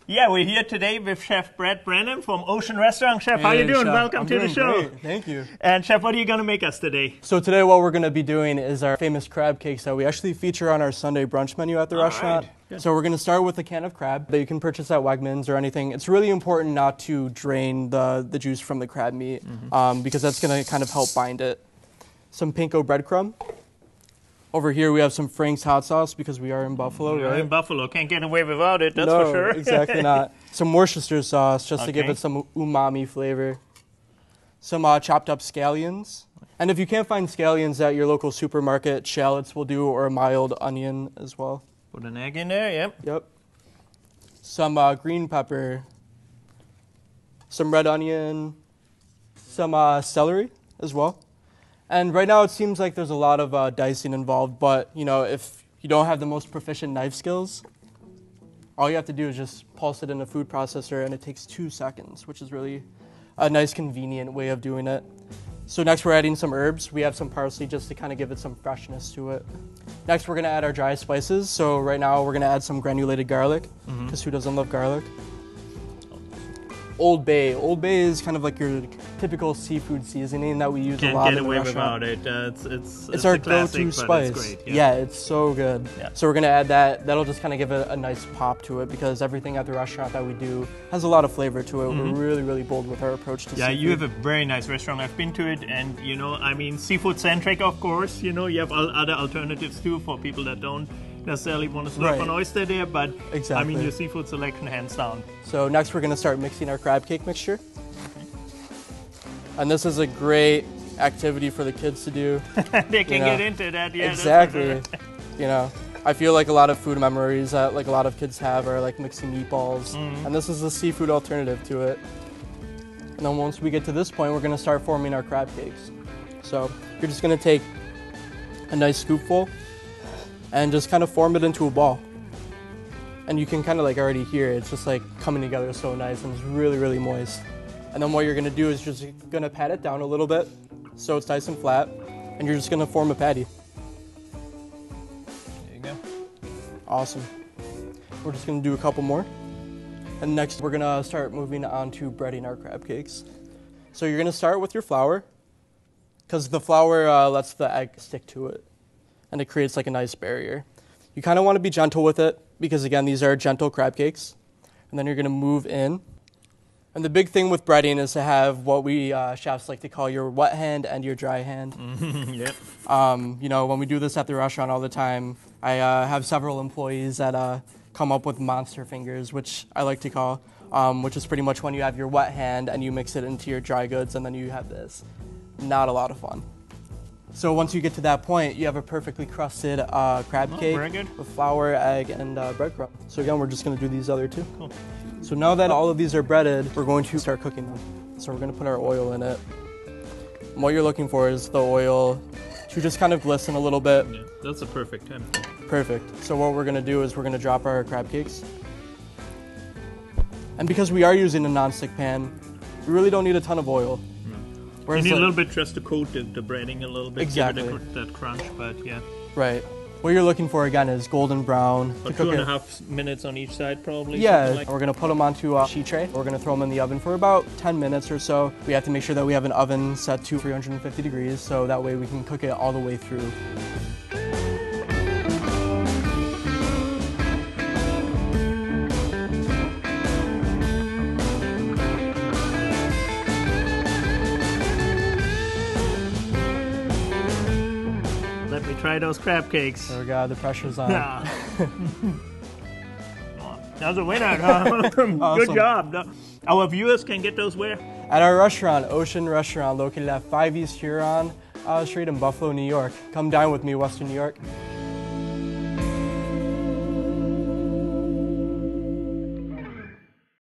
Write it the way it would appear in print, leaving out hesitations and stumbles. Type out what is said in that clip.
Yeah, we're here today with Chef Brennan from Oshun Restaurant. Chef, how you doing? Chef. Welcome to the show. Great. Thank you. And Chef, what are you going to make us today? So today what we're going to be doing is our famous crab cakes that we actually feature on our Sunday brunch menu at the restaurant. Right. So we're going to start with a can of crab that you can purchase at Wegmans or anything. It's really important not to drain the juice from the crab meat because that's going to kind of help bind it. Some panko breadcrumb. Over here we have some Frank's hot sauce because we are in Buffalo, We're right? in Buffalo. Can't get away without it, that's no, for sure. exactly not. Some Worcestershire sauce just to give it some umami flavor. Some chopped up scallions. And if you can't find scallions at your local supermarket, shallots will do, or a mild onion as well. Put an egg in there, yep. Yep. Some green pepper. Some red onion. Some celery as well. And right now it seems like there's a lot of dicing involved, but you know, if you don't have the most proficient knife skills, all you have to do is just pulse it in a food processor and it takes 2 seconds, which is really a nice convenient way of doing it. So next we're adding some herbs. We have some parsley just to kind of give it some freshness to it. Next we're gonna add our dry spices. So right now we're gonna add some granulated garlic, because who doesn't love garlic? Old Bay. Old Bay is kind of like your typical seafood seasoning that we use a lot in the restaurant. Can't get away without it. It's our classic, go-to spice. It's great, yeah, it's so good. Yeah. So we're gonna add that. That'll just kind of give it a nice pop to it because everything at the restaurant that we do has a lot of flavor to it. We're really, really bold with our approach to seafood. Yeah, you have a very nice restaurant. I've been to it, and you know, I mean, seafood centric, of course. You know, you have other alternatives too for people that don't necessarily want to slurp an oyster there, but I mean, your seafood selection hands down. So next we're gonna start mixing our crab cake mixture. And this is a great activity for the kids to do. They can get into that, yeah. Exactly. You know, I feel like a lot of food memories that like a lot of kids have are like mixing meatballs, and this is a seafood alternative to it. And then once we get to this point, we're gonna start forming our crab cakes. So you're just gonna take a nice scoopful and just kind of form it into a ball. And you can kind of like already hear it's just like coming together so nice and it's really, really moist. And then what you're gonna do is just gonna pat it down a little bit so it's nice and flat, and you're just gonna form a patty. There you go. Awesome. We're just gonna do a couple more. And next we're gonna start moving on to breading our crab cakes. So you're gonna start with your flour, because the flour lets the egg stick to it, and it creates like a nice barrier. You kind of want to be gentle with it, because again, these are gentle crab cakes. And then you're gonna move in. And the big thing with breading is to have what we chefs like to call your wet hand and your dry hand. Yep. You know, when we do this at the restaurant all the time, I have several employees that come up with monster fingers, which I like to call, which is pretty much when you have your wet hand and you mix it into your dry goods and then you have this. Not a lot of fun. So once you get to that point, you have a perfectly crusted crab cake with flour, egg, and breadcrumb. So again, we're just gonna do these other two. Cool. So now that all of these are breaded, we're going to start cooking them. So we're gonna put our oil in it. And what you're looking for is the oil to just kind of glisten a little bit. Yeah, that's a perfect time. Perfect. So what we're gonna do is we're gonna drop our crab cakes. And because we are using a non-stick pan, we really don't need a ton of oil. You need a little bit just to coat the breading a little bit, exactly. give it that crunch, but yeah. Right. What you're looking for again is golden brown. About 2.5 minutes on each side probably? Yeah, like. We're gonna put them onto a sheet tray. We're gonna throw them in the oven for about 10 minutes or so. We have to make sure that we have an oven set to 350 degrees so that way we can cook it all the way through. Let me try those crab cakes. There we go, the pressure's on. That's a winner. Awesome. Good job. Our viewers can get those where? At our restaurant, Oshun Restaurant, located at 5 East Huron Street in Buffalo, New York. Come dine with me, Western New York.